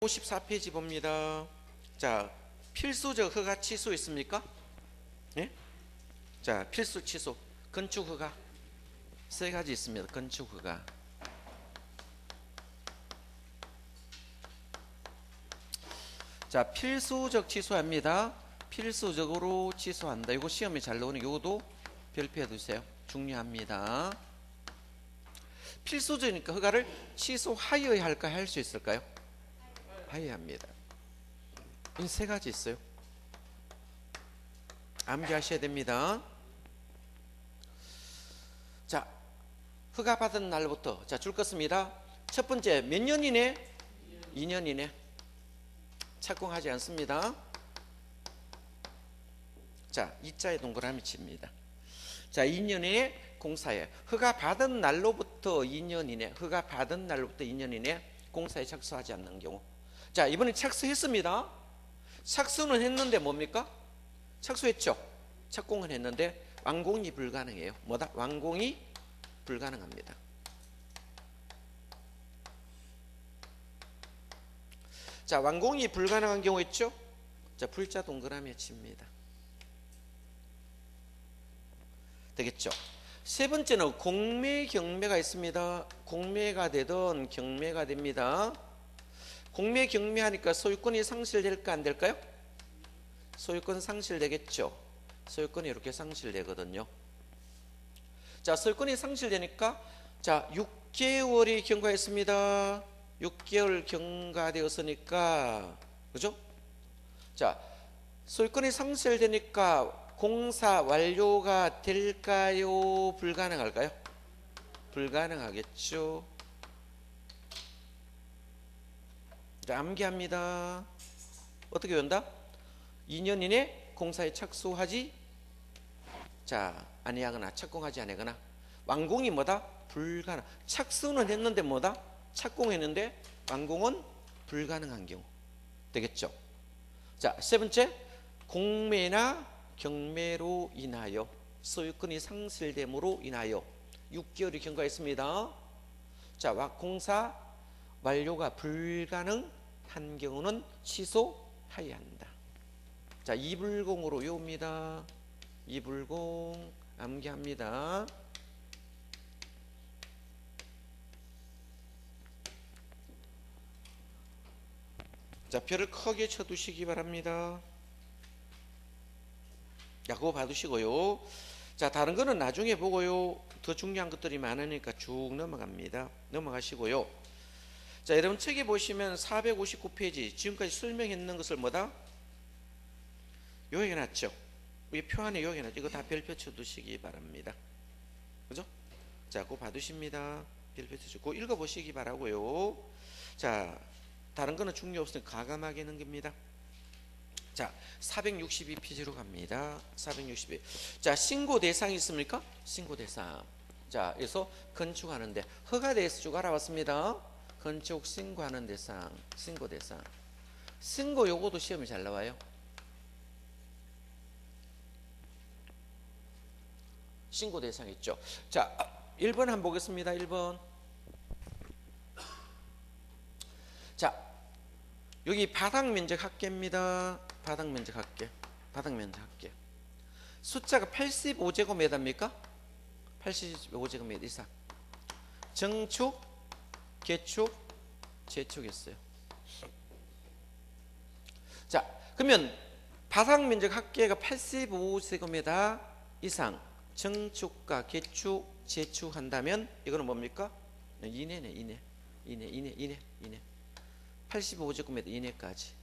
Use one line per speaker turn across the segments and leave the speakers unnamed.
54페이지 봅니다. 자, 필수적 허가 취소 있습니까? 예? 자, 필수 취소. 건축 허가 세 가지 있습니다. 건축 허가. 자, 필수적 취소합니다. 필수적으로 취소한다. 이거 시험에 잘 나오는 이것도 별표해 두세요. 중요합니다. 필수적이니까 허가를 취소하여야 할까 할 수 있을까요? 하여야 합니다. 이 세 가지 있어요. 암기하셔야 됩니다. 자, 허가 받은 날부터 자, 줄 것입니다. 첫 번째, 몇 년 이내? 2년 이내. 착공하지 않습니다. 자, 이자에 동그라미 칩니다. 자, 2년 이내 공사에 허가 받은 날로부터 2년 이내, 허가 받은 날로부터 2년 이내 공사에 착수하지 않는 경우. 자, 이번에 착수했습니다. 착수는 했는데 뭡니까? 착수했죠. 착공은 했는데 완공이 불가능해요. 뭐다? 완공이 불가능합니다. 자, 완공이 불가능한 경우 있죠? 자, 불자 동그라미에 칩니다. 되겠죠? 세 번째는 공매, 경매가 있습니다. 공매가 되든 경매가 됩니다. 공매, 경매하니까 소유권이 상실될까 안 될까요? 소유권 상실되겠죠. 소유권이 이렇게 상실되거든요. 자, 소유권이 상실되니까 자, 6개월이 경과했습니다. 6개월 경과되었으니까 그죠? 자, 소유권이 상실되니까 공사 완료가 될까요? 불가능할까요? 불가능하겠죠. 자, 암기합니다. 어떻게 외운다? 2년 이내 공사에 착수하지 자, 아니하거나 착공하지 않거나 완공이 뭐다? 불가능. 착수는 했는데 뭐다? 착공했는데 완공은 불가능한 경우 되겠죠. 자, 세 번째, 공매나 경매로 인하여 소유권이 상실됨으로 인하여 6개월이 경과했습니다. 자, 공사 완료가 불가능한 경우는 취소해야 한다. 자, 이불공으로 외웁니다. 이불공 암기합니다. 자, 별을 크게 쳐두시기 바랍니다. 자, 그거 봐두시고요. 자, 다른 거는 나중에 보고요. 더 중요한 것들이 많으니까 쭉 넘어갑니다. 넘어가시고요. 자, 여러분 책에 보시면 459페이지 지금까지 설명했는 것을 뭐다? 요약해놨죠. 위에 표 안에 요약해놨죠. 이거 다 별표 쳐두시기 바랍니다. 그죠? 자, 그거 봐두십니다. 별표 쳐주고 그거 읽어보시기 바라고요. 자, 다른 거는 중요 없으니까 과감하게 넘깁니다. 자, 462페이지로 갑니다. 462. 자, 신고 대상이 있습니까? 신고 대상. 자, 그래서 건축하는데 허가 대해서 쭉 알아봤습니다. 건축 신고하는 대상, 신고 대상. 신고 요거도 시험이 잘 나와요. 신고 대상 있죠. 자, 1번 한번 보겠습니다. 1번. 자, 여기 바닥 면적 합계입니다. 바닥 면적 합계. 바닥 면적 합계. 숫자가 85제곱미터입니까? 85제곱미터 이상. 정축, 개축, 재축 했어요. 자, 그러면 바닥 면적 합계가 85제곱미터 이상 정축과 개축, 재축 한다면 이거는 뭡니까? 이내네, 이내. 85제곱미터 이내까지.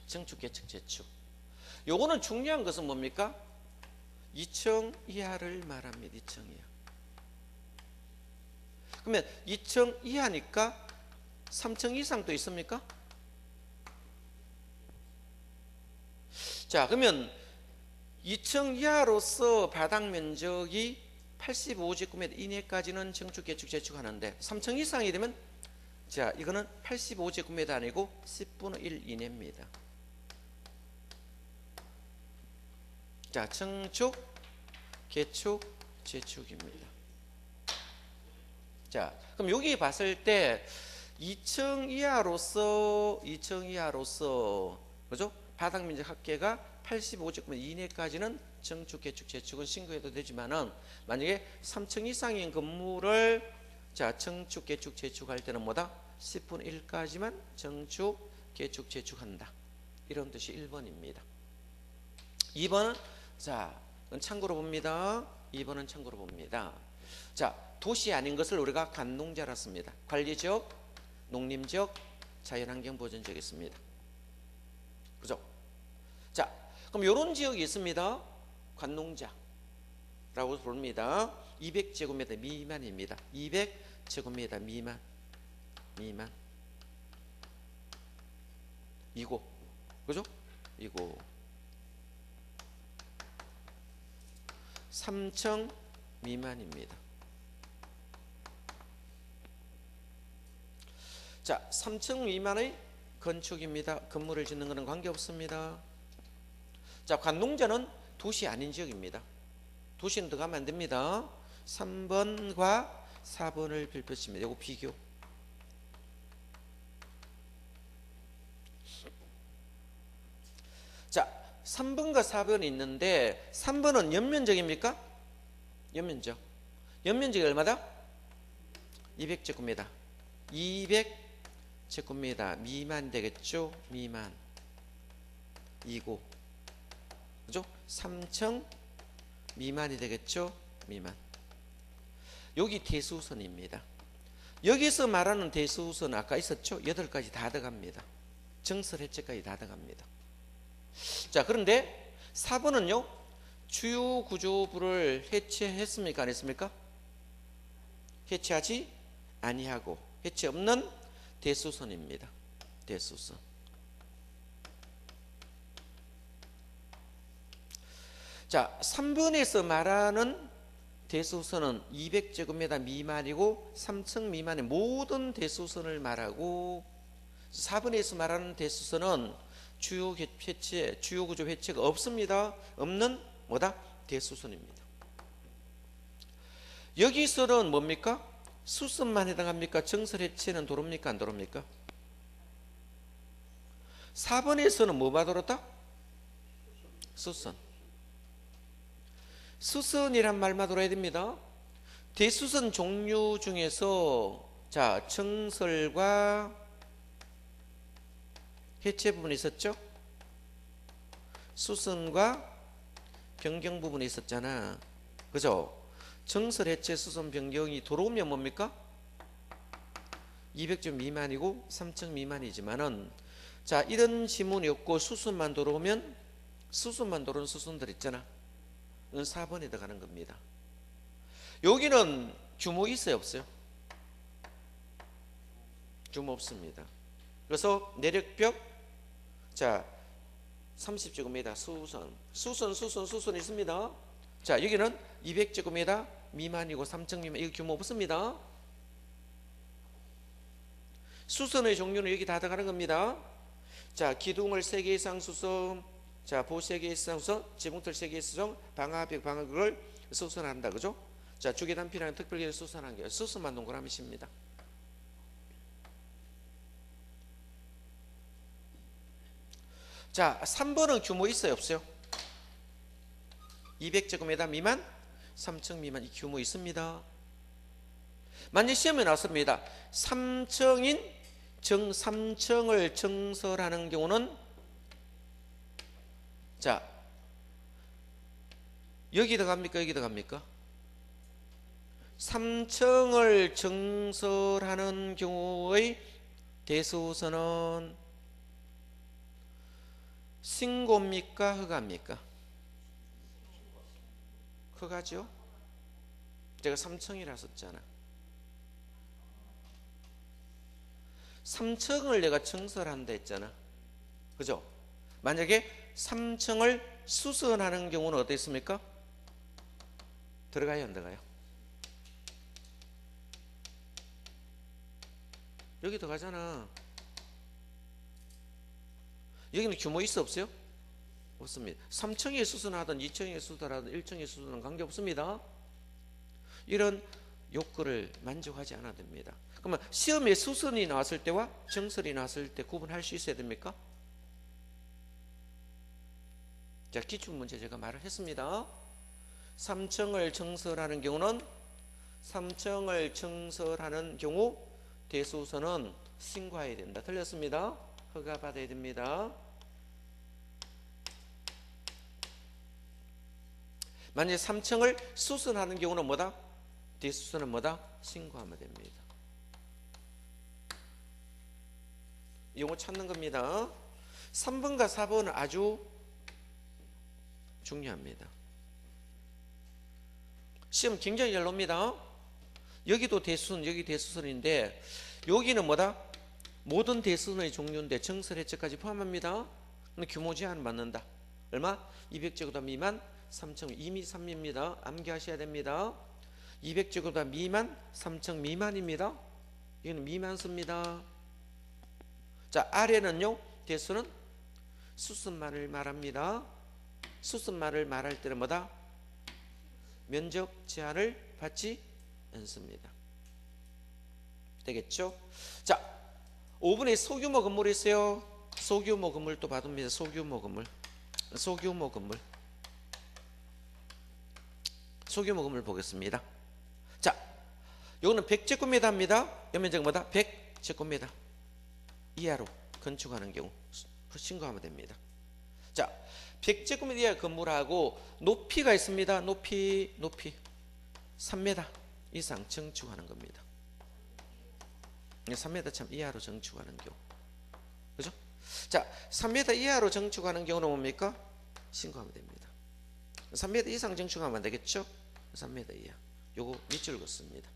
정축, 개축, 재축. 요거는 중요한 것은 뭡니까? 2층 이하를 말합니다. 2층 이하. 그러면 2층 이하니까 3층 이상도 있습니까? 자, 그러면 2층 이하로서 바닥 면적이 85제곱미터 이내까지는 정축, 개축, 재축 하는데 3층 이상이 되면 자, 이거는 85제곱미터 아니고 10분의 1 이내입니다. 자, 정축, 개축, 재축입니다. 자, 그럼 여기 봤을 때 2층 이하로서 그죠? 바닥 면적 합계가 85제곱미터 이내까지는 정축, 개축, 재축은 신고해도 되지만은 만약에 3층 이상인 건물을 자 정축, 개축, 재축할 때는 뭐다? 10분의 1까지만 정축, 개축, 재축한다. 이런 뜻이 1번입니다. 2번은 자 참고로 봅니다. 2번은 참고로 봅니다. 자, 도시 아닌 것을 우리가 관농지라 씁니다. 관리지역, 농림지역, 자연환경보전지역이 있습니다. 그죠? 자, 그럼 이런 지역이 있습니다. 관농지라고 부릅니다. 200제곱미터 미만입니다. 200제곱미터 미만. 이고, 그죠? 이고. 3층 미만입니다. 자, 3층 미만의 건축입니다. 건물을 짓는 것은 관계없습니다. 자, 관농지는 도시 아닌 지역입니다. 도시는 들어가면 안 됩니다. 3번과 4번을 별표칩니다. 이거 비교. 자, 3번과 4번이 있는데 3번은 연면적입니까? 연면적. 연면적이 얼마다? 200제곱미터. 200제곱미터 미만 되겠죠? 미만. 이고. 그죠? 3층 미만이 되겠죠? 미만. 여기 대수선입니다. 여기서 말하는 대수선 아까 있었죠? 8가지 다 들어갑니다. 정설 해체까지 다 들어갑니다. 자, 그런데 4번은요, 주요 구조부를 해체했습니까? 안 했습니까? 해체하지 아니하고, 해체 없는 대수선입니다. 대수선. 자, 3번에서 말하는 대수선은 200제곱미터 미만이고 3층 미만의 모든 대수선을 말하고, 4번에서 말하는 대수선은 주요 해체, 주요 구조 해체가 없습니다. 없는 뭐다? 대수선입니다. 여기서는 뭡니까? 수선만 해당합니까? 정설 해체는 도로입니까? 안 도로입니까? 4번에서는 뭐가 들었다? 수선. 수선이란 말만 들어야 됩니다. 대수선 종류 중에서 자, 정설과 해체 부분이 있었죠? 수선과 변경 부분이 있었잖아. 그죠? 정설, 해체, 수선, 변경이 들어오면 뭡니까? 200점 미만이고 3층 미만이지만은 자, 이런 지문이 없고 수선만 들어오면 수선만 들어오는 수선들 있잖아. 이건 4번에 들어가는 겁니다. 여기는 규모 있어요? 없어요? 규모 없습니다. 그래서 내력벽 자 30제곱미터 수선 있습니다. 자, 여기는 200제곱미터 미만이고 3층 미만, 이거 규모 없습니다. 수선의 종류는 여기 다 들어가는 겁니다. 자, 기둥을 3개 이상 수선, 자, 보 3개 이상 수선, 지붕틀 3개 이상, 방화벽, 방화극을 수선한다. 그죠? 자, 주계단피라는 특별기를 수선한 게 수선만 동그라미 칩니다. 자, 3번은 규모 있어요? 없어요? 200제곱미터 미만, 3층 미만, 이 규모 있습니다. 만약 시험에 나왔습니다. 3층을 정설하는 경우는 자, 여기 들어갑니까? 여기 들어갑니까? 3층을 정설하는 경우의 대수선은 신고입니까? 허가입니까? 허가죠? 제가 3층이라 썼잖아. 3층을 내가 정설한다 했잖아. 그죠? 만약에 3층을 수선하는 경우는 어떻습니까? 들어가요? 안 들어가요? 여기 들어가잖아. 여기는 규모 있어? 없어요? 없습니다. 3층에 수선하든 2층에 수선하든 1층에 수선은 관계없습니다. 이런 요건을 만족하지 않아도 됩니다. 그러면 시험에 수선이 나왔을 때와 정설이 나왔을 때 구분할 수 있어야 됩니까? 자, 기출문제 제가 말을 했습니다. 3층을 정설하는 경우는 3층을 정설하는 경우 대수선은 신고해야 된다. 틀렸습니다. 허가받아야 됩니다. 만약에 3층을 수선하는 경우는 뭐다? 대수선은 뭐다? 신고하면 됩니다. 이거 찾는 겁니다. 3번과 4번은 아주 중요합니다. 시험 굉장히 잘 놉니다. 여기도 대수선, 여기 대수선인데 여기는 뭐다? 모든 대수선의 종류인데 정설 해체까지 포함합니다. 규모 제한 받는다. 얼마? 200제곱미터 미만 3층, 이미 3입니다. 암기하셔야 됩니다. 200제곱미터 미만 3층 미만입니다. 이거는 미만수입니다. 자, 아래는요 대수는 수선만을 말합니다. 수선만을 말할 때는 뭐다? 면적 제한을 받지 않습니다. 되겠죠? 자, 5번에 소규모 건물이 있어요. 소규모 건물도 받습니다. 소규모 건물. 소규모 건물. 소규모 건물 보겠습니다. 자, 요거는 100제곱미터입니다. 연면적 뭐다? 100제곱미터 이하로 건축하는 경우 신고하면 됩니다. 자, 100제곱미터 이하 건물하고 높이가 있습니다. 높이 3m 이상 증축하는 겁니다. 3m 참 이하로 증축하는 경우, 그죠? 자, 3m 이하로 증축하는 경우는 뭡니까? 신고하면 됩니다. 3m 이상 증축하면 안 되겠죠? 3m 이하. 요거 밑줄 긋습니다.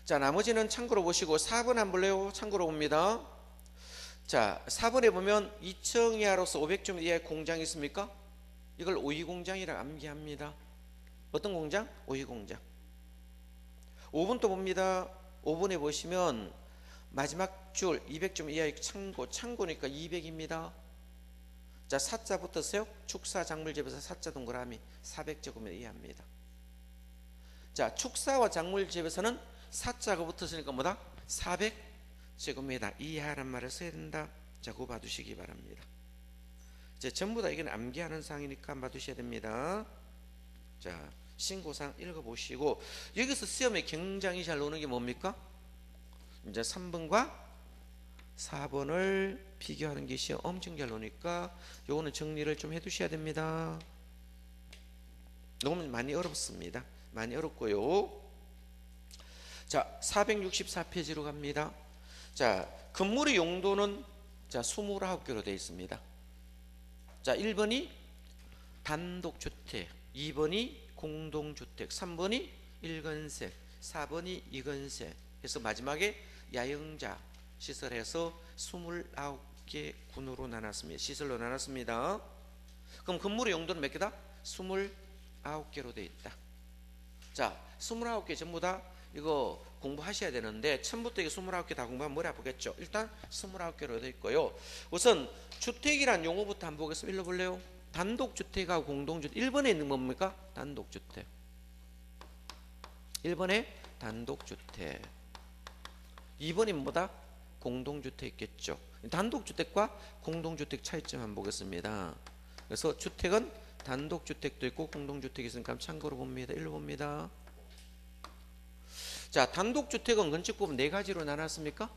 자, 나머지는 참고로 보시고 4번 안 볼래요? 참고로 봅니다. 자, 4번에 보면 2층 이하로서 500점 이하의 공장이 있습니까? 이걸 오이공장이라 암기합니다. 어떤 공장? 오이공장. 5번 또 봅니다. 5번에 보시면 마지막 줄 200점 이하의 창고니까 200입니다. 자, 사자 붙었어요. 축사 작물재배사 사자 동그라미 400제곱미터 이하입니다. 자, 축사와 작물재배사는 사자가 붙었으니까 뭐다? 400제곱미터 이하란 말을 써야 된다. 자, 그거 봐두시기 바랍니다. 이제 전부 다 이건 암기하는 사항이니까 봐두셔야 됩니다. 자, 신고사항 읽어보시고 여기서 시험에 굉장히 잘 나오는 게 뭡니까? 이제 3번과 4번을 비교하는 게 시험 엄청 잘 나오니까 요거는 정리를 좀 해두셔야 됩니다. 너무 많이 어렵습니다. 많이 어렵고요. 자, 464페이지로 갑니다. 자, 건물의 용도는 자 29개로 되어 있습니다. 자, 1번이 단독주택, 2번이 공동주택, 3번이 1건세, 4번이 2건세 해서 마지막에 야영자 시설해서 29개 군으로 나눴습니다. 시설로 나눴습니다. 그럼 건물의 용도는 몇 개다? 29개로 되어 있다. 자, 29개 전부 다 이거 공부하셔야 되는데 처음부터 이게 29개 다 공부하면 머리 아프겠죠. 일단 29개로 되어 있고요. 우선 주택이란 용어부터 한번 보겠습니다. 읽어볼래요? 단독주택하고 공동주택. 1번에 있는 뭡니까? 단독주택. 1번에 단독주택. 2번이 뭐다? 공동주택 있겠죠. 단독주택과 공동주택 차이점 한번 보겠습니다. 그래서 주택은 단독주택도 있고 공동주택이 있으니까 참고로 봅니다. 일로 봅니다. 자, 단독주택은 건축법은 4가지로 나눴습니까?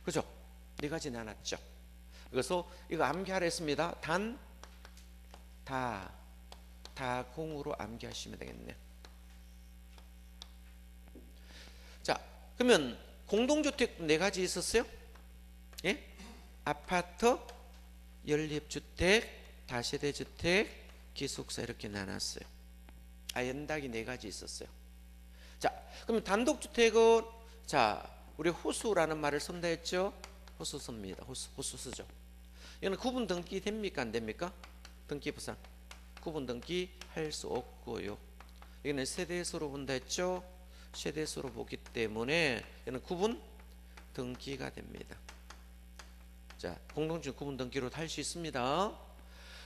그죠? 4가지 나눴죠. 그래서 이거 암기하라 했습니다. 다 공으로 암기하시면 되겠네요. 자, 그러면 공동주택 4가지 있었어요? 예? 아파트, 연립주택, 다세대주택, 기숙사 이렇게 나눴어요. 연닥이 4가지 있었어요. 자, 그러면 단독주택은 자, 우리 호수라는 말을 쓴다 했죠? 호수 씁니다. 호수 쓰죠. 이거는 구분 등기 됩니까? 안 됩니까? 등기부상 구분 등기 할 수 없고요. 이거는 세대수로 본다 했죠? 세대수로 보기 때문에 이거는 구분 등기가 됩니다. 자, 공동주택 구분 등기로 할 수 있습니다.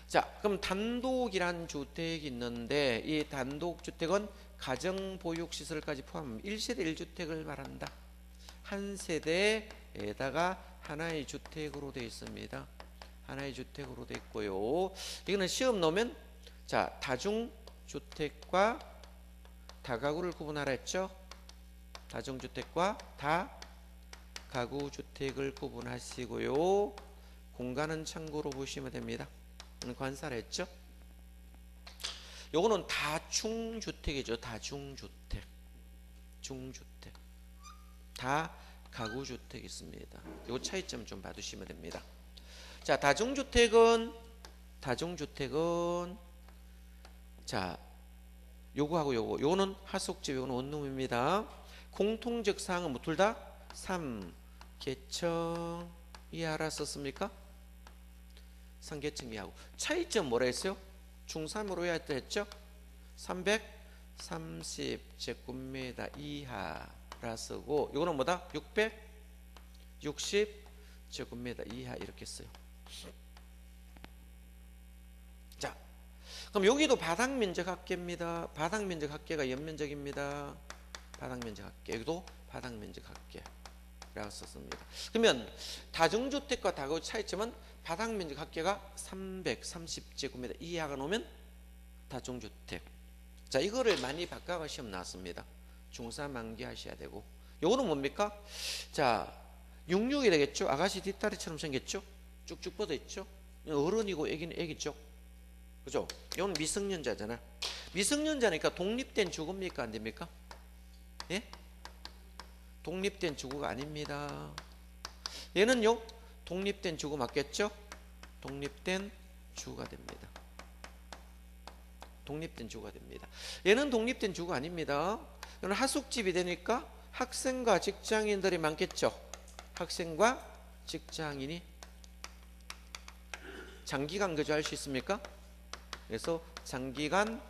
자, 그럼 단독이란 주택이 있는데 이 단독 주택은 가정 보육 시설까지 포함하면 1세대 1주택을 말한다. 한 세대에다가 하나의 주택으로 되어 있습니다. 하나의 주택으로 되어 있고요. 이거는 시험 넣으면 자, 다중주택과 다가구를 구분하라 했죠. 다중주택과 다가구주택을 구분하시고요. 공간은 참고로 보시면 됩니다. 관사를 했죠. 요거는 다중주택이죠. 다중주택, 중주택, 다가구주택 있습니다. 요 차이점 좀 봐두시면 됩니다. 자, 다중주택은 자, 요거하고 요거는 하속집, 요거는 원룸입니다. 공통적 사항은 뭐 둘 다 3 계층 이하라 썼습니까? 3계층 이하고 차이점 뭐라 했어요? 중3으로 해야 했죠? 330제곱미터 이하라 쓰고 요거는 뭐다? 660제곱미터 이하 이렇게 써요. 자, 그럼 여기도 바닥면적 합계입니다. 바닥면적 합계가 연면적입니다. 바닥면적 합계, 여기도 바닥면적 합계라고 썼습니다. 그러면 다중주택과 다가구 차이점은 바닥면적 합계가 330제곱미터 이하가 나오면 다중주택. 자, 이거를 많이 바꿔가 시험 나왔습니다. 중3 암기하셔야 되고 요거는 뭡니까? 자, 66이 되겠죠. 아가씨 뒷다리처럼 생겼죠. 쭉쭉 뻗어 있죠. 어른이고 애기는 애기죠. 그죠? 이건 미성년자잖아. 미성년자니까 독립된 주거입니까? 안 됩니까? 예? 독립된 주거가 아닙니다. 얘는요, 독립된 주거 맞겠죠? 독립된 주거가 됩니다. 독립된 주거가 됩니다. 얘는 독립된 주거 아닙니다. 얘는 하숙집이 되니까 학생과 직장인들이 많겠죠? 학생과 직장인이 장기간 거주할 수 있습니까? 그래서 장기간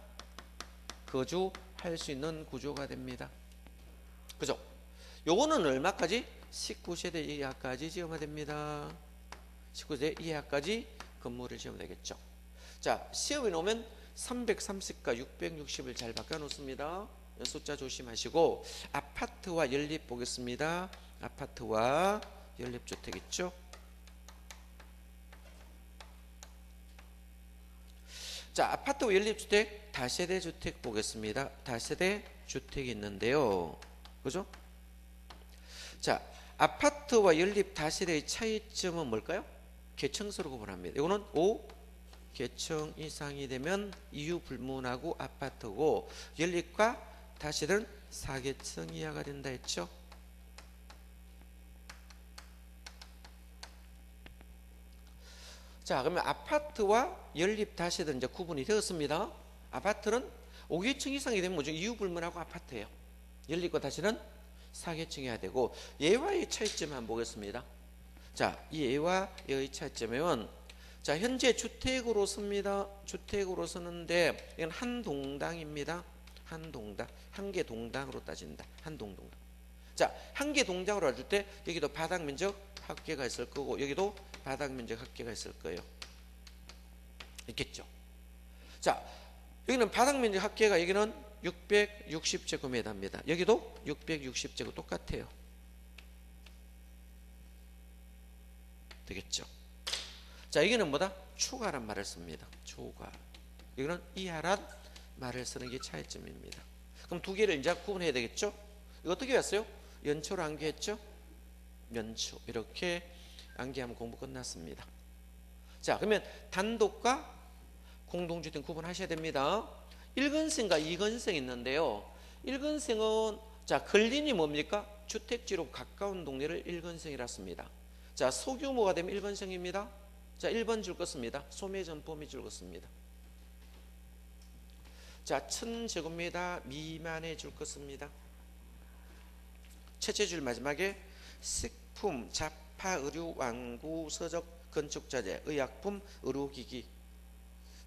거주할 수 있는 구조가 됩니다. 그죠? 요거는 얼마까지? 19세대 이하까지 지으면 됩니다. 19세대 이하까지 건물을 지으면 되겠죠. 자, 시험에 놓으면 330과 660을 잘 바꿔 놓습니다. 숫자 조심하시고 아파트와 연립 보겠습니다. 아파트와 연립주택 있죠. 자, 아파트와 연립주택, 다세대 주택 보겠습니다. 다세대 주택이 있는데요. 그죠? 자, 아파트와 연립 다세대의 차이점은 뭘까요? 계층수로 구분합니다. 이거는 5계층 이상이 되면 이유 불문하고 아파트고, 연립과 다세대는 4계층 이하가 된다 했죠. 자, 그러면 아파트와 연립 다세대는 이제 구분이 되었습니다. 아파트는 5계층 이상이 되면 뭐죠? 이유 불문하고 아파트예요. 연립과 다세대는 4계층이어야 되고, 얘와의 차이점 한번 보겠습니다. 자, 이 얘와 얘의 차이점은, 자, 현재 주택으로 씁니다. 주택으로 쓰는데 이건 한 동당입니다. 한 동당, 한 개 동당으로 따진다. 한 동당. 자, 한 개 동당으로 따질 때 여기도 바닥 면적 합계가 있을 거고, 여기도 바닥 면적 합계가 있을 거예요. 있겠죠. 자, 여기는 바닥 면적 합계가, 여기는 660제곱미터입니다. 여기도 660제곱 똑같아요. 되겠죠. 자, 여기는 뭐다? 초과란 말을 씁니다. 초과. 여기는 이하란 말을 쓰는 게 차이점입니다. 그럼 두 개를 이제 구분해야 되겠죠. 이거 어떻게 했어요? 연초로 암기했죠. 연초 이렇게 암기하면 공부 끝났습니다. 자, 그러면 단독과 공동주택 구분하셔야 됩니다. 1건생과 2건생 있는데요. 1건생은 자, 근린이 뭡니까? 주택지로 가까운 동네를 1건생이라 씁니다. 자, 소규모가 되면 1건생입니다. 자, 1번 줄 것입니다. 소매점 범위 줄 것입니다. 자, 1000제곱미터 미만에 줄 것입니다. 첫째 줄 마지막에 식품, 잡화, 의류, 완구, 서적, 건축자재, 의약품, 의료기기.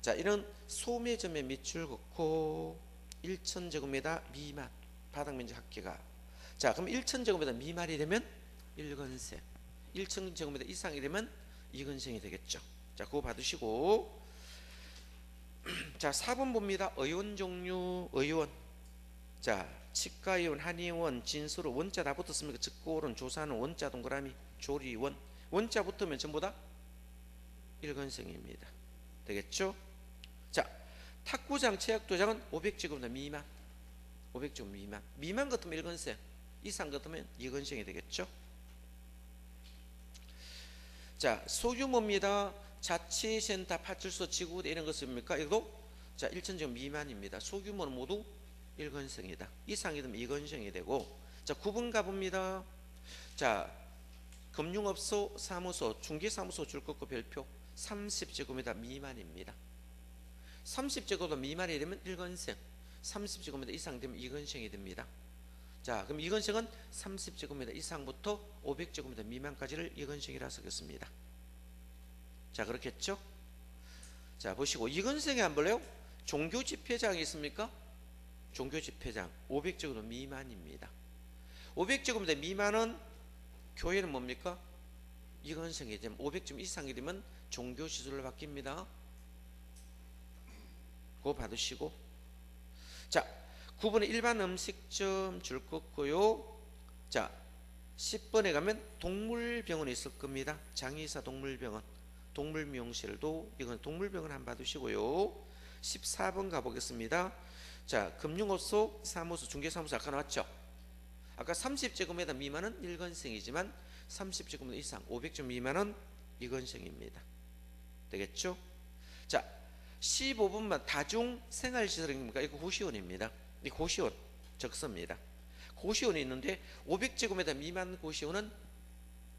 자, 이런 소매점에 밑줄 긋고 1000제곱미터 미만, 바닥면적 합계가. 자, 그럼 1000제곱미터 미만이 되면 1건생, 1000제곱미터 이상이 되면 2건생이 되겠죠. 자, 그거 받으시고, 자, 4번 봅니다. 의원 종류, 의원. 자, 치과의원, 한의원, 진수로 원자 다 붙었습니까? 즉고론, 조사는 원자 동그라미, 조리원. 원자 붙으면 전부 다 일건생입니다. 되겠죠? 자, 탁구장, 체육도장은 500제곱미터 미만. 500제곱 미만. 미만 같으면 일건생, 이상 같으면 이건생이 되겠죠? 자, 소규모입니다. 자치센터, 파출소, 지구대 이런 거 씁니까? 이것도 자 1,000제곱 미만입니다. 소규모는 모두 일건생이다. 이상이 되면 이건생이 되고, 자 9번 가봅니다. 자, 금융업소, 사무소, 중개사무소 줄 것 고 별표 30제곱미터 미만입니다. 30제곱미터 미만이 되면 일건생, 30제곱미터 이상 되면 이건생이 됩니다. 자, 그럼 이건생은 30제곱미터 이상부터 500제곱미터 미만까지를 이건생이라 쓰겠습니다. 자, 그렇겠죠? 자, 보시고 이건생에 안 볼래요? 종교집회장이 있습니까? 종교집회장 500제곱미터 미만입니다. 500제곱미터 미만은 교회는 뭡니까? 이건생이 되면 500제곱 이상이 되면 종교시설로 바뀝니다. 그거 받으시고, 자 9번에 일반 음식점 줄 거고요. 자 10번에 가면 동물병원이 있을 겁니다. 장의사 동물병원, 동물미용실도 이건 동물병원 한번 봐두시고요. 14번 가보겠습니다. 자, 금융업소, 사무소, 중개사무소 아까 나왔죠? 아까 30제곱미터 미만은 일건생이지만 30제곱미터 이상 500제곱 미만은 이건생입니다. 되겠죠? 자, 15번만 다중생활시설입니까? 이거 고시원입니다. 이 고시원 적습니다. 고시원이 있는데 500제곱미터 미만 고시원은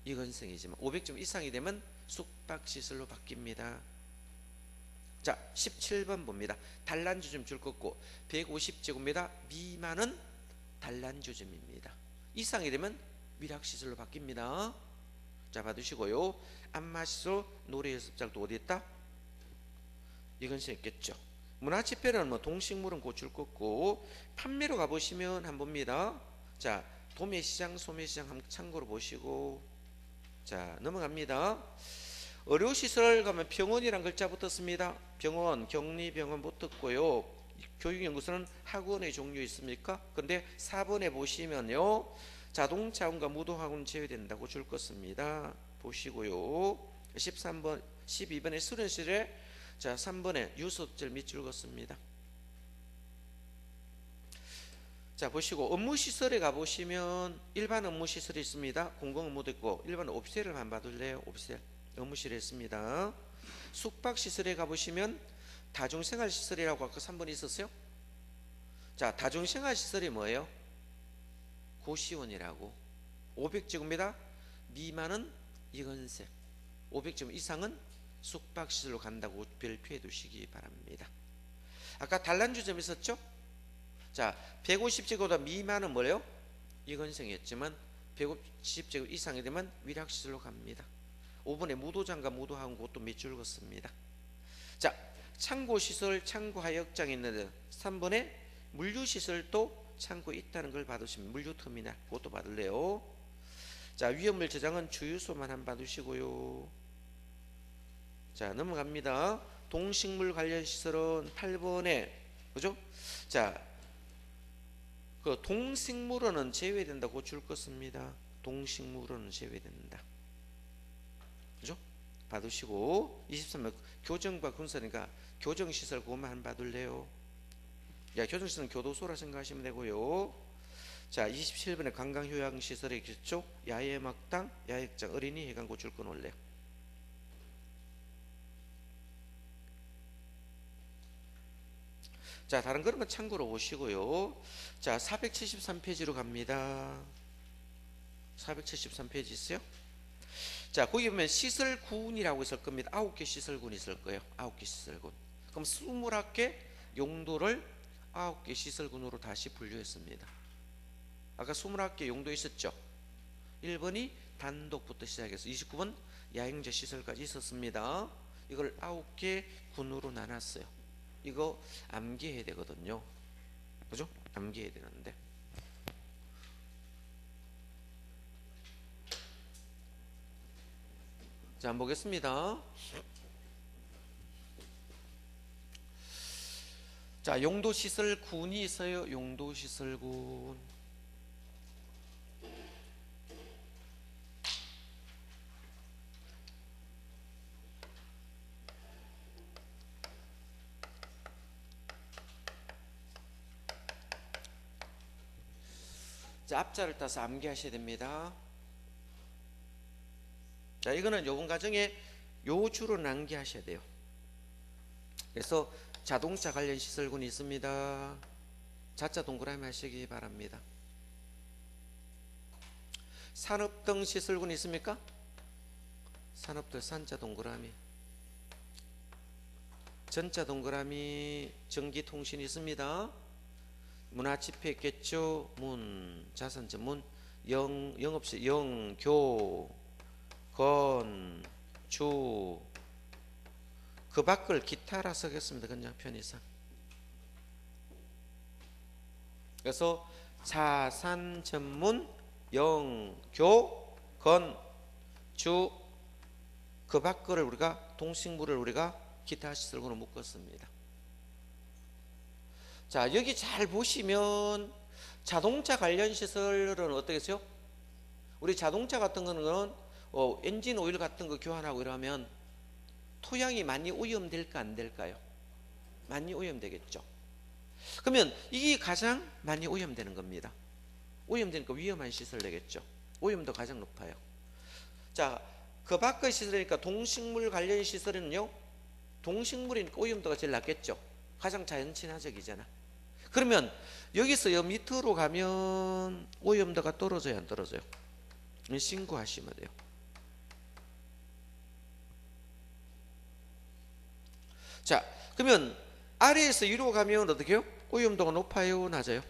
이건생이지만 500제곱 이상이 되면 숙박시설로 바뀝니다. 자, 17번 봅니다. 단란주 좀 줄 것고 150제곱미터 미만은 단란주점입니다. 이상이 되면 위락시설로 바뀝니다. 자, 받으시고요. 안마시설, 노래연습장도 어디 있다? 이건생 있겠죠. 문화집회는 뭐 동식물은 고출 것고, 판매로 가보시면 한번 봅니다. 자, 도매시장, 소매시장 한번 참고로 보시고, 자 넘어갑니다. 의료시설 가면 병원이란 글자 붙었습니다. 병원, 격리병원 붙었고요. 교육연구소는 학원의 종류 있습니까? 근데 4번에 보시면요, 자동차원과 무도학원 제외된다고 줄 것입니다. 보시고요. 13번, 12번에 수련실에, 자 3번에 유소절 밑줄 긋습니다. 자, 보시고 업무시설에 가보시면 일반 업무시설이 있습니다. 공공업무도 있고, 일반 옵셀을 한번 봐둘래요? 옵셀 업무실에 있습니다. 숙박시설에 가보시면 다중생활시설이라고 아까 3번에 있었어요. 자, 다중생활시설이 뭐예요? 고시원이라고. 500제곱미터 미만은 이건생, 500제곱 이상은 숙박시설로 간다고 별표해 두시기 바랍니다. 아까 단란주점 있었죠? 자, 150제곱미터 미만은 뭐예요? 이건생이었지만 150제곱 이상이 되면 위락시설로 갑니다. 5번에 무도장과 무도학원 그것도 밑줄 긋습니다. 자, 창고시설, 창고하역장이 있는데 3번에 물류시설도 창고에 있다는 걸 받으시면 물류터미널 그것도 받을래요. 자, 위험물 저장은 주유소만 한번 받으시고요. 자, 넘어갑니다. 동식물 관련 시설은 8번에 그죠? 자, 그 동식물원은 제외된다고 줄 것입니다. 동식물원은 제외된다. 그죠? 받으시고, 23번 교정과 군사니까 교정시설 그것만 한 받을래요. 야, 교정시설은 교도소라 생각하시면 되고요. 자, 27번에 관광휴양시설에 있겠죠? 야외음악당, 야외극장, 어린이 해관고 줄 건 올래요. 자, 다른 그런 건 참고로 보시고요. 자, 473페이지로 갑니다. 473페이지 있어요? 자, 거기 보면 시설군이라고 있을 겁니다. 9개 시설군이 있을 거예요. 9개 시설군. 그럼 21개 용도를 9개 시설군으로 다시 분류했습니다. 아까 21개 용도 있었죠? 1번이 단독부터 시작해서 29번 야행자 시설까지 있었습니다. 이걸 9개 군으로 나눴어요. 이거 암기해야 되거든요. 그죠? 암기해야 되는데. 자, 한번 보겠습니다. 자, 용도시설군이 있어요. 용도시설군. 자, 앞자를 따서 암기하셔야 됩니다. 자, 이거는 요번 과정에 요 줄은 암기하셔야 돼요. 그래서 자동차 관련 시설군이 있습니다. 자자 동그라미 하시기 바랍니다. 산업 등 시설군이 있습니까? 산업 등 산자 동그라미. 전자 동그라미. 전기통신이 있습니다. 문화집회 있겠죠. 문, 자산 전문, 영업시, 교, 건, 주. 그 밖을 기타라 쓰겠습니다. 그냥 편의상. 그래서 자산 전문, 교, 건, 주. 그 밖을 우리가 동식물을 우리가 기타 시설군으로 묶었습니다. 자, 여기 잘 보시면 자동차 관련 시설은 어떻게 했어요? 우리 자동차 같은 거는 엔진 오일 같은 거 교환하고 이러면 토양이 많이 오염될까 안 될까요? 많이 오염되겠죠. 그러면 이게 가장 많이 오염되는 겁니다. 오염되니까 위험한 시설 되겠죠. 오염도 가장 높아요. 자, 그 밖의 시설이니까 동식물 관련 시설은요, 동식물이니까 오염도가 제일 낮겠죠. 가장 자연 친화적이잖아. 그러면 여기서 요 밑으로 가면 오염도가 떨어져요, 안 떨어져요? 신고하시면 돼요. 자, 그러면 아래에서 위로 가면 어떻게 해요? 오염도가 높아요, 낮아요?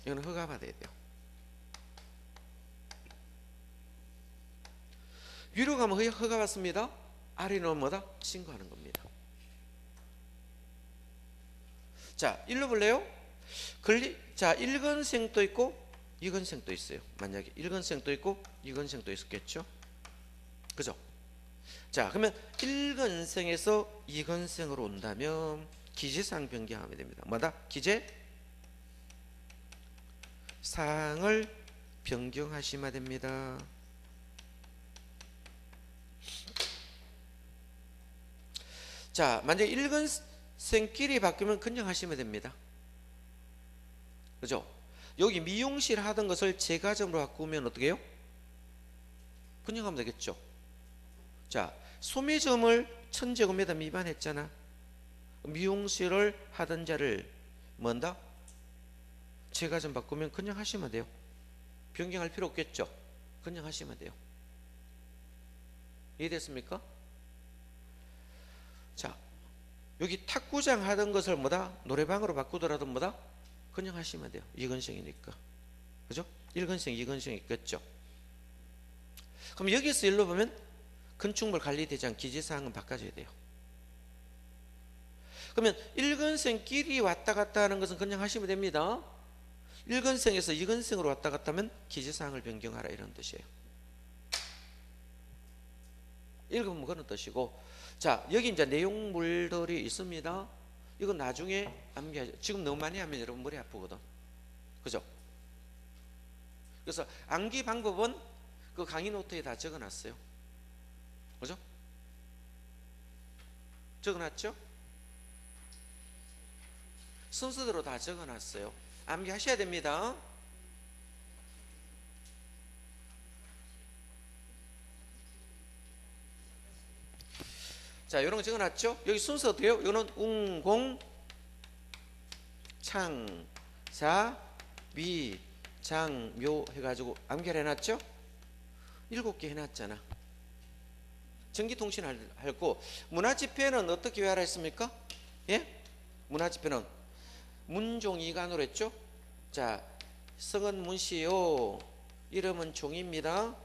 이건 허가받아야 돼요. 위로 가면 허가받습니다. 아래는 뭐다? 신고하는 겁니다. 자, 읽어볼래요? 자, 일건생도 있고 이건생도 있어요. 만약에 일건생도 있고 이건생도 있었겠죠? 그죠? 자, 그러면 일건생에서 이건생으로 온다면 기재사항 변경하면 됩니다. 뭐다? 기재사항을 변경하시면 됩니다. 자, 만약에 일건생끼리 바뀌면 그냥 하시면 됩니다. 그죠? 여기 미용실 하던 것을 제과점으로 바꾸면 어떻게 해요? 그냥 하면 되겠죠. 자, 소매점을 1000제곱미터 미만 했잖아. 미용실을 하던 자를 뭔다? 제과점 바꾸면 그냥 하시면 돼요. 변경할 필요 없겠죠. 그냥 하시면 돼요. 이해됐습니까? 자, 여기 탁구장 하던 것을 뭐다? 노래방으로 바꾸더라도 뭐다? 그냥 하시면 돼요. 이건생이니까. 그죠? 일건생, 이건생 있겠죠. 그럼 여기서 일로 보면 건축물 관리대장 기재사항은 바꿔줘야 돼요. 그러면 일건생끼리 왔다 갔다 하는 것은 그냥 하시면 됩니다. 일건생에서 이건생으로 왔다 갔다 하면 기재사항을 변경하라 이런 뜻이에요. 읽으면 그런 뜻이고, 자, 여기 이제 내용물들이 있습니다. 이건 나중에 암기하죠. 지금 너무 많이 하면 여러분 머리 아프거든. 그죠? 그래서 암기 방법은 그 강의 노트에 다 적어놨어요. 그죠? 적어놨죠? 순서대로 다 적어놨어요. 암기하셔야 됩니다. 자, 이런 거 적어놨죠? 여기 순서 어떻게 해요? 이거는 웅공, 창, 사, 위, 장, 묘 해가지고 암기를 해놨죠? 7개 해놨잖아. 전기통신 할 거. 문화집회는 어떻게 외워라 했습니까? 예? 문화집회는 문종이간으로 했죠? 자, 성은 문씨요. 이름은 종입니다.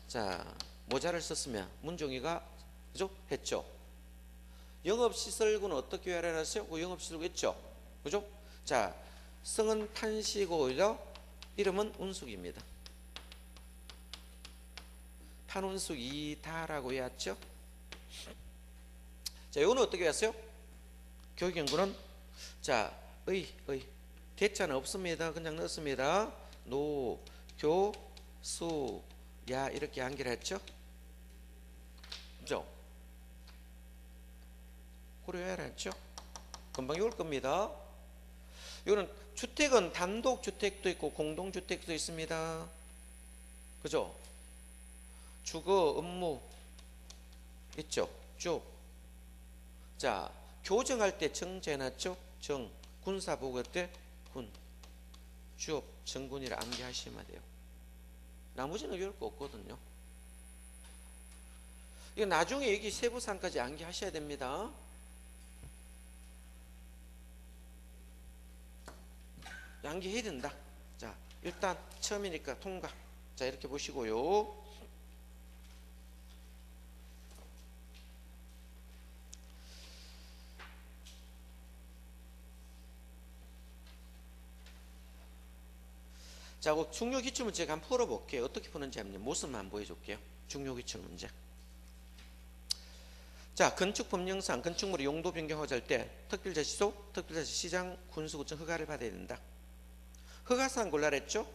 자, 모자를 썼으면 문종이가 그죠? 했죠. 영업시설구는 어떻게 외워놨어요? 그 영업시설구 했죠? 그죠? 자, 성은 판시고요. 이름은 운숙입니다. 판운숙이다라고 외웠죠? 자, 이거는 어떻게 외웠어요? 교육연구는 자, 대자는 없습니다. 그냥 넣습니다. 노, 교, 수, 야 이렇게 연결했죠. 그죠? 고려해야 했죠. 금방 이올 겁니다. 이거는 주택은 단독 주택도 있고 공동 주택도 있습니다. 그죠? 주거, 업무 있죠. 쭉. 자, 교정할 때 정제해놨죠. 정. 군사보고 때 군. 주업 정군이라 암기하시면 돼요. 나머지는 어려울 거 없거든요. 이거 나중에 여기 세부사항까지 암기하셔야 됩니다. 암기해야 된다. 자, 일단 처음이니까 통과. 자, 이렇게 보시고요. 자, 그 중요 기출 문제 한번 풀어볼게요. 어떻게 푸는지 한번 모습만 보여줄게요. 중요 기출 문제. 자, 건축 법령상 건축물의 용도 변경하자 때 특별자치소, 특별자치시장, 군수구청 허가를 받아야 된다. 허가사항 골라냈죠?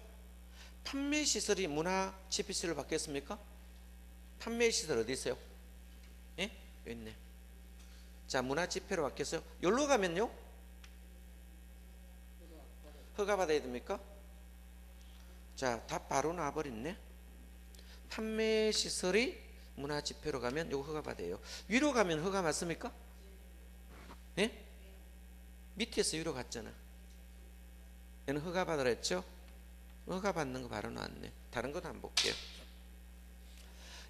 판매시설이 문화집회시설로 바뀌었습니까? 판매시설 어디 있어요? 예? 여기 있네. 자, 문화집회로 바뀌었어요. 여기로 가면요? 허가 받아야 됩니까? 자, 답 바로 나와버렸네. 판매시설이 문화집회로 가면 요거 허가 받아요. 위로 가면 허가 맞습니까? 예? 밑에서 위로 갔잖아. 얘는 허가 받으라 했죠? 허가 받는 거 바로 나왔네. 다른 건 안 볼게요.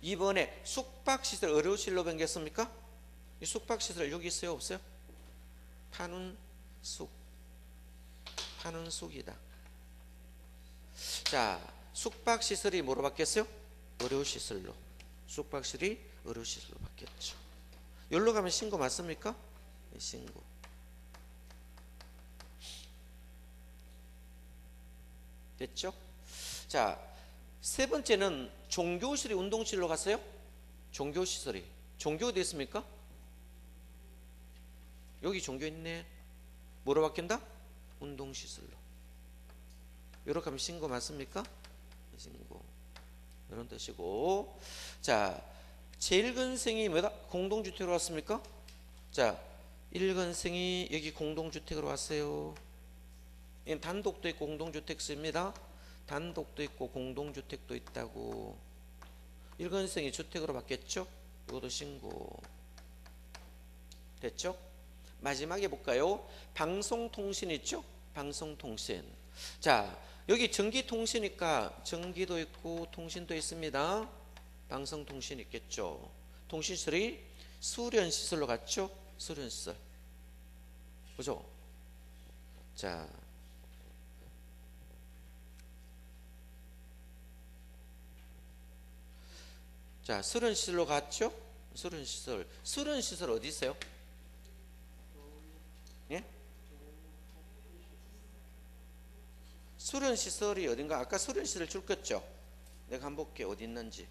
이번에 숙박시설 의료실로 변경했습니까? 이 숙박시설 여기 있어요? 없어요? 판운숙이다. 자, 숙박시설이 뭐로 바뀌었어요? 의료시설로. 숙박시설이 의료시설로 바뀌었죠. 여기로 가면 신고 맞습니까? 네, 신고. 됐죠? 자, 세 번째는 종교시설이 운동실로 갔어요? 종교시설이. 종교 어디 있습니까? 여기 종교 있네. 뭐로 바뀐다? 운동시설로. 이렇게 하면 신고 맞습니까? 신고. 이런 뜻이고. 자, 제1건생이 뭐다? 공동주택으로 왔습니까? 자, 1건생이 여기 공동주택으로 왔어요. 단독도 있고 공동주택 씁니다. 단독도 있고 공동주택도 있다고. 1건생이 주택으로 바뀌었죠? 이것도 신고. 됐죠? 마지막에 볼까요? 방송통신 있죠? 방송통신. 자, 여기 전기통신이니까 전기도 있고 통신도 있습니다. 방송통신 있겠죠. 통신시설이 수련시설로 갔죠? 수련시설. 그죠? 자, 수련시설로 갔죠? 수련시설. 수련시설 어디 있어요? 예? 수련시설이 어딘가? 아까 수련시설 줄겼죠? 내가 한번 볼게 어디 있는지.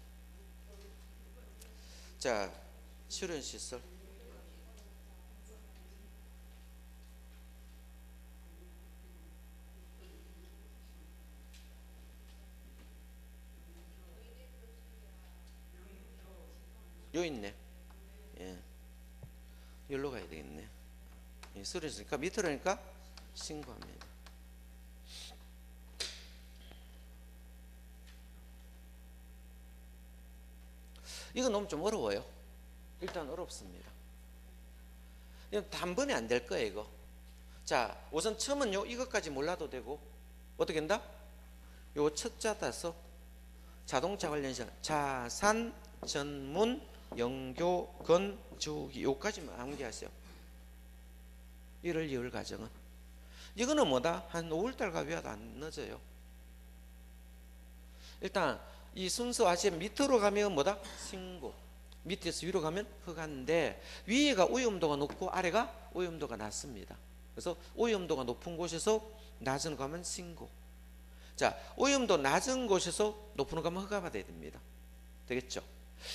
자, 수련시설. 요 있네. 예. 여기로 가야 되겠네. 예, 수련시니까 밑으로니까 신고합니다. 이건 너무 좀 어려워요. 일단 어렵습니다. 이건 단번에 안 될 거예요, 이거. 자, 우선 처음은요, 이것까지 몰라도 되고, 어떻게 한다? 요 첫자 따서 자동차 관련 시장, 자산, 전문, 영교, 건축이 요까지만 암기하세요. 1월, 2월 과정은. 이거는 뭐다? 한 5월달 가봐도 안 늦어요. 일단 이 순서 아시면 밑으로 가면 뭐다? 신고. 밑에서 위로 가면 허가인데 위에가 오염도가 높고 아래가 오염도가 낮습니다. 그래서 오염도가 높은 곳에서 낮은 거 가면 신고. 자, 오염도 낮은 곳에서 높은 거 가면 허가 받아야 됩니다. 되겠죠?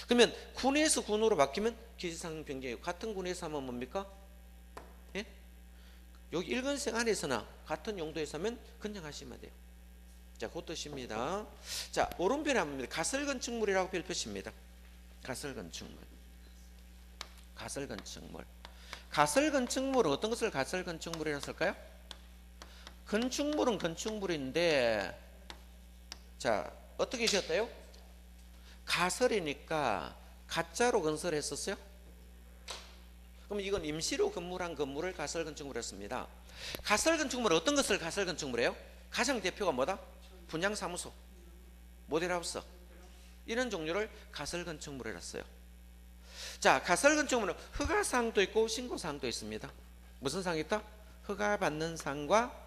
그러면 군에서 군으로 바뀌면 기지상 변경이고 같은 군에서 하면 뭡니까? 예? 여기 일근생 안에서나 같은 용도에서 하면 그냥 하시면 돼요. 자, 그 뜻입니다. 자, 오른편에 한번 가설건축물이라고 별표십니다. 가설건축물. 가설건축물. 가설건축물은 어떤 것을 가설건축물이라고 쓸까요? 건축물은 건축물인데, 자, 어떻게 지었다요? 가설이니까 가짜로 건설했었어요? 그럼 이건 임시로 건물한 건물을 가설건축물이라고 씁니다. 가설건축물은 어떤 것을 가설건축물이에요? 가장 대표가 뭐다? 분양사무소, 모델하우스, 이런 종류를 가설건축물이라고 써요. 자, 가설건축물은 허가사항도 있고 신고사항도 있습니다. 무슨 사항이 있다? 허가받는 사항과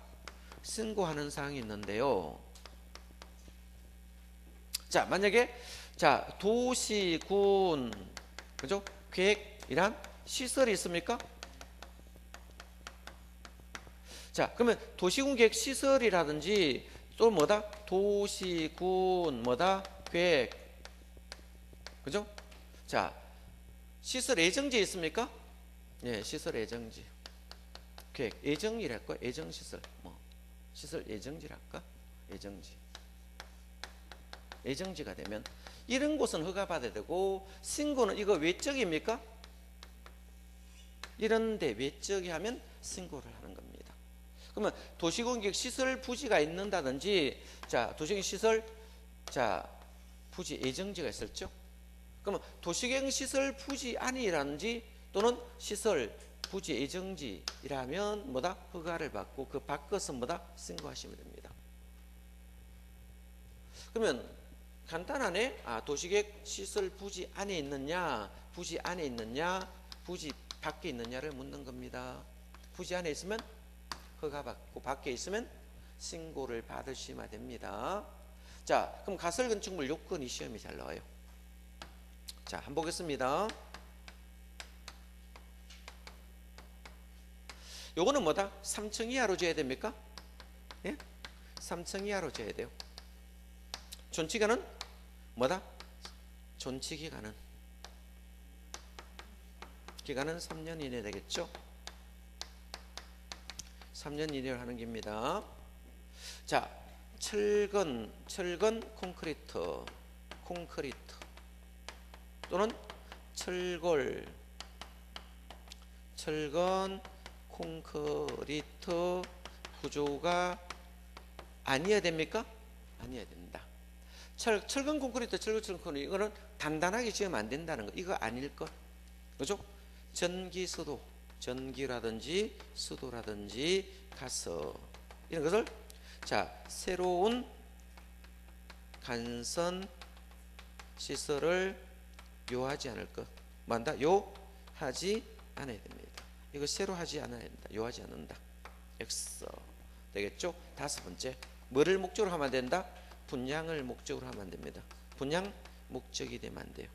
신고하는 사항이 있는데요. 자, 만약에 자, 도시, 군, 그죠? 계획이란 시설이 있습니까? 자, 그러면 도시군 계획 시설이라든지 또 뭐다? 도시, 군, 뭐다? 계획, 그죠? 자, 시설 예정지 있습니까? 예, 시설 예정지. 계획 예정이랄까? 예정시설. 뭐 시설 예정지랄까? 예정지. 예정지가 되면 이런 곳은 허가받아야 되고, 신고는 이거 외적입니까? 이런데 외적이 하면 신고를 하는 겁니다. 그러면 도시공격 시설 부지가 있는다든지, 자, 도시공격 시설, 자, 부지 예정지가 있었죠? 그러면 도시경 시설 부지 안이라든지 또는 시설 부지 예정지라면 뭐다? 허가를 받고 그 바꿔서 뭐다? 신고하시면 됩니다. 그러면 간단하네. 아, 도시계획 시설 부지 안에 있느냐, 부지 안에 있느냐, 부지 밖에 있느냐를 묻는 겁니다. 부지 안에 있으면 허가받고 밖에 있으면 신고를 받으시면 됩니다. 자, 그럼 가설건축물 요건이 시험이 잘 나와요. 자, 한번 보겠습니다. 요거는 뭐다? 3층 이하로 지어야 됩니까? 예? 3층 이하로 지어야 돼요. 존치기간은 뭐다? 존치기간은 3년 이내 되겠죠? 3년 이내로 하는 겁니다. 자, 철근 콘크리트 또는 철골, 철근 콘크리트 구조가 아니어야 됩니까? 아니어야 된다. 철근 콘크리트, 철근 콘크리트, 이거는 단단하게 지으면 안 된다는 거. 이거 아닐 것. 그죠? 전기, 수도, 전기라든지 수도라든지 가스, 이런 것을, 자, 새로운 간선 시설을 요하지 않을 것. 뭐한다? 요하지 않아야 됩니다. 이거 새로 하지 않아야 된다. 요하지 않는다. X 되겠죠? 다섯 번째, 뭐를 목적으로 하면 안 된다? 분양을 목적으로 하면 안 됩니다. 분양 목적이 되면 안 돼요.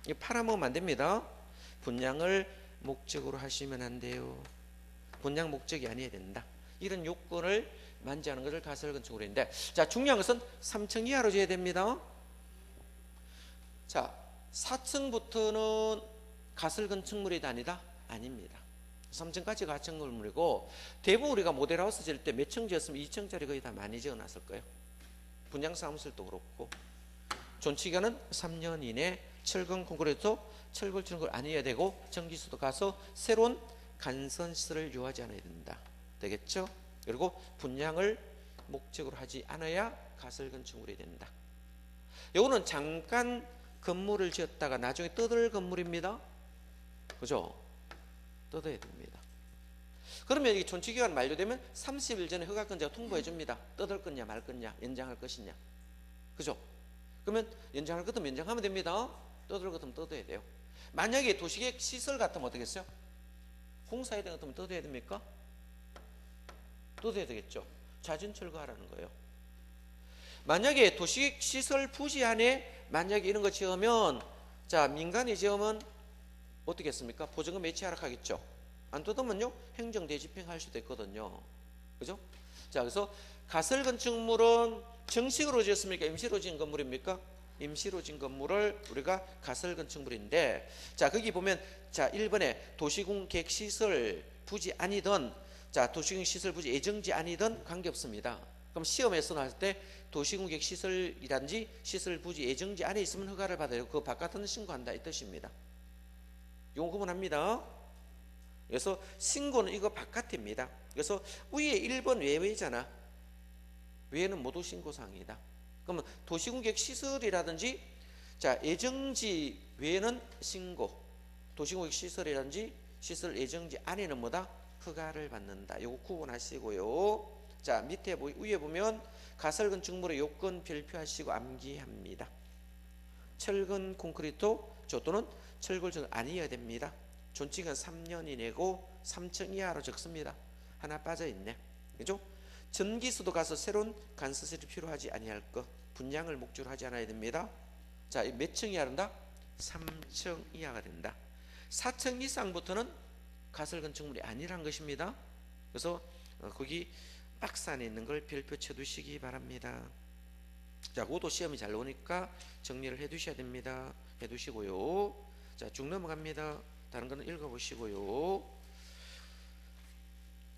이거 팔아먹으면 안 됩니다. 분양을 목적으로 하시면 안 돼요. 분양 목적이 아니어야 된다. 이런 요건을 만지하는 것을 가설건축으로 했는데, 자, 중요한 것은 3층 이하로 지어야 됩니다. 자, 4층부터는 가설건축물이 아니다? 아닙니다. 3층까지 가설건축물이고, 대부분 우리가 모델하우스 지을 때 몇 층 지었으면 2층짜리 거의 다 많이 지어놨을 거예요. 분양사무실도 그렇고. 존치기간은 3년 이내, 철근 콘크리트, 철골 아니어야 되고, 전기수도 가서 새로운 간선시설을 요하지 않아야 된다. 되겠죠? 그리고 분양을 목적으로 하지 않아야 가설건축물이 된다. 요거는 잠깐 건물을 지었다가 나중에 뜯을 건물입니다. 그죠? 뜯어야 됩니다. 그러면 이 존치기간 만료되면 30일 전에 허가권자가 통보해 줍니다. 뜯을 거냐 말 거냐, 연장할 것이냐. 그죠? 그러면 연장할 것도 연장하면 됩니다. 뜯을 것 같으면 뜯어야 돼요. 만약에 도시계획 시설 같으면 어떻게 했어요? 공사해야 되는 것 같으면 뜯어야 됩니까? 뜯어야 되겠죠. 자진 철거하라는 거예요. 만약에 도시계획 시설 부지 안에 만약에 이런 거 지으면, 자, 민간이 지으면 어떻게 했습니까? 보증금 매치 하락하겠죠. 안 뜯으면요 행정대집행할 수도 있거든요. 그죠? 자, 그래서 가설건축물은 정식으로 지었습니까? 임시로 지은 건물입니까? 임시로 지은 건물을 우리가 가설건축물인데, 자, 거기 보면, 자, 1번에 도시공 계획시설 부지 아니던, 자, 도시공익 시설 부지 예정지 아니든 관계없습니다. 그럼 시험에서 나왔을 때 도시공익 시설이란지 시설 부지 예정지 안에 있으면 허가를 받아요. 그 바깥은 신고한다 이 뜻입니다. 이건 구분합니다. 그래서 신고는 이거 바깥입니다. 그래서 위에 1번 외외잖아. 외에는 모두 신고사항이다. 그러면 도시공익 시설이라든지 자 예정지 외에는 신고, 도시공익 시설이라든지 시설 예정지 안에는 뭐다? 허가를 받는다. 요거 구분하시고요. 자 밑에 위에 보면 가설건 증물의 요건 별표하시고 암기합니다. 철근 콘크리트 조또는 철골조는 아니어야 됩니다. 존칭은 3년 이내고 3층 이하로 적습니다. 하나 빠져있네. 그죠? 전기수도 가서 새로운 간수설이 필요하지 아니할 것. 분양을 목적으로 하지 않아야 됩니다. 자, 몇 층 이하 한다? 3층 이하가 된다. 4층 이상부터는 가설 건축물이 아니란 것입니다. 그래서 거기 박스 안에 있는 걸 별표 쳐두시기 바랍니다. 자, 그것도 시험이 잘 나오니까 정리를 해 두셔야 됩니다. 해 두시고요. 자, 쭉 넘어갑니다. 다른 거는 읽어보시고요.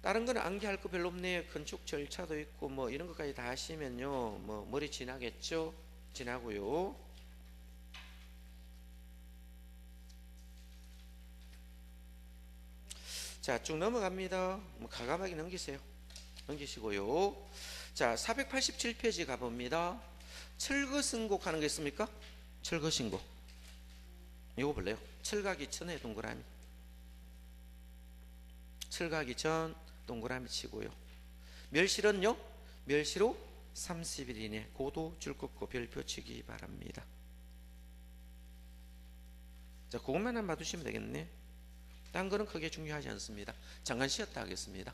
다른 거는 암기할 거 별로 없네요. 건축 절차도 있고 뭐 이런 것까지 다 하시면요 뭐 머리 지나겠죠. 지나고요. 자, 쭉 넘어갑니다. 뭐 가감하게 넘기세요. 넘기시고요. 자, 487페이지 가봅니다. 철거 승곡하는 게 있습니까? 철거 신고. 이거 볼래요? 철가기 전에 동그라미. 철가기 전 동그라미 치고요. 멸실은요? 멸시로 30일 이내 고도 줄 긋고 별표 치기 바랍니다. 자, 그것만 봐두시면 되겠네. 딴 거는 크게 중요하지 않습니다. 잠깐 쉬었다 하겠습니다.